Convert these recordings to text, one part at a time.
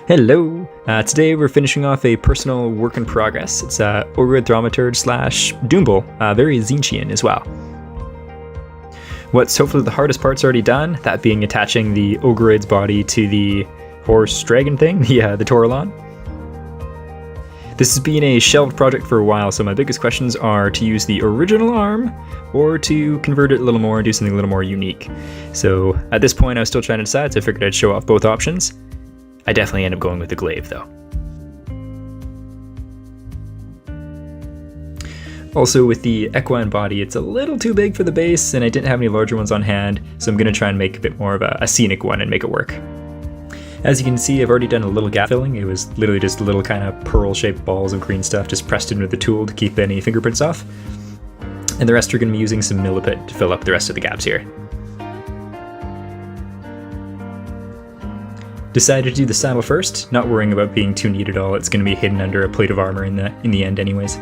Hello! Today we're finishing off a personal work in progress. It's Ogroid Thaumaturge slash Doombull, very Zinchian as well. What's hopefully the hardest part's already done, that being attaching the Ogroid's body to the horse dragon thing, the Taurolon. This has been a shelved project for a while, so my biggest questions are to use the original arm or to convert it a little more and do something a little more unique. So at this point I was still trying to decide, so I figured I'd show off both options. I definitely end up going with the glaive though. Also with the equine body, it's a little too big for the base and I didn't have any larger ones on hand, so I'm going to try and make a bit more of a scenic one and make it work. As you can see, I've already done a little gap filling. It was literally just little kind of pearl-shaped balls of green stuff just pressed in with the tool to keep any fingerprints off. And the rest are going to be using some milliput to fill up the rest of the gaps here. Decided to do the saddle first, not worrying about being too neat at all. It's going to be hidden under a plate of armor in the end anyways.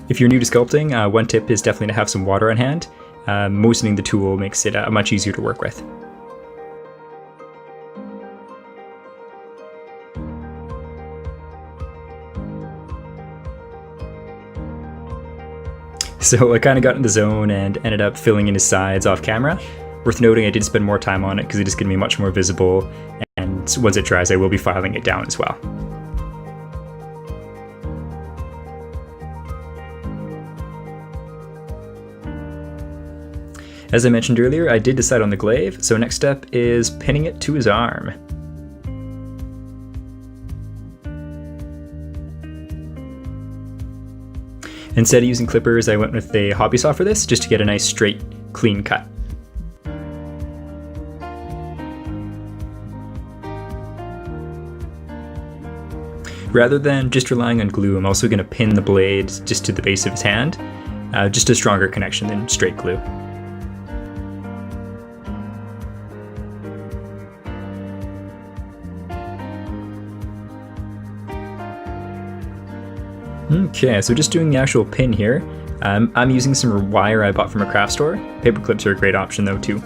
If you're new to sculpting, one tip is definitely to have some water on hand. Moistening the tool makes it much easier to work with. So I kind of got in the zone and ended up filling in his sides off camera. Worth noting, I did spend more time on it because it is going to be much more visible, and once it dries I will be filing it down as well. As I mentioned earlier, I did decide on the glaive, so next step is pinning it to his arm. Instead of using clippers, I went with a hobby saw for this, just to get a nice straight, clean cut. Rather than just relying on glue, I'm also going to pin the blade just to the base of his hand, just a stronger connection than straight glue. Okay, so just doing the actual pin here. I'm using some wire I bought from a craft store. Paper clips are a great option though too.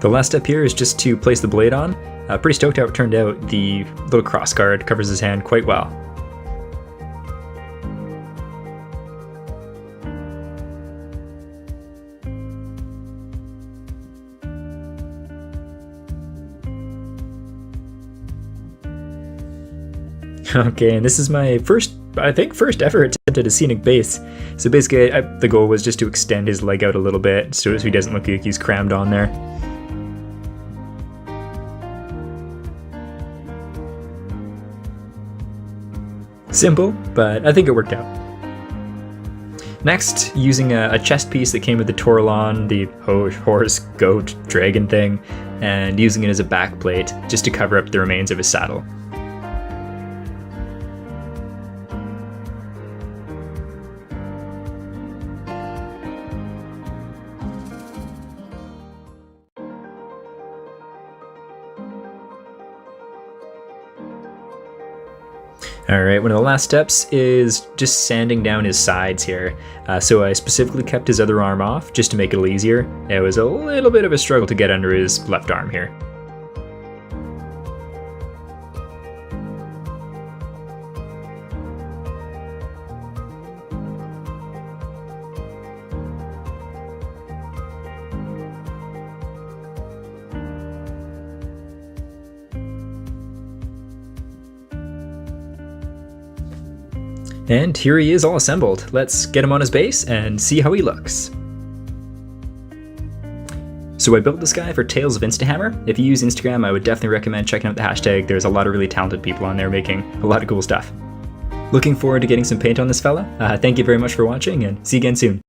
The last step here is just to place the blade on. Pretty stoked how it turned out. The little cross guard covers his hand quite well. Okay, and this is my first ever attempt at a scenic base. So basically the goal was just to extend his leg out a little bit so he doesn't look like he's crammed on there. Simple, but I think it worked out. Next, using a chest piece that came with the Taurolon, the horse, goat, dragon thing, and using it as a back plate just to cover up the remains of his saddle. Alright, one of the last steps is just sanding down his sides here. So I specifically kept his other arm off just to make it a little easier. It was a little bit of a struggle to get under his left arm here. And here he is all assembled. Let's get him on his base and see how he looks. So I built this guy for Tales of Instahammer. If you use Instagram, I would definitely recommend checking out the hashtag. There's a lot of really talented people on there making a lot of cool stuff. Looking forward to getting some paint on this fella. Thank you very much for watching and see you again soon.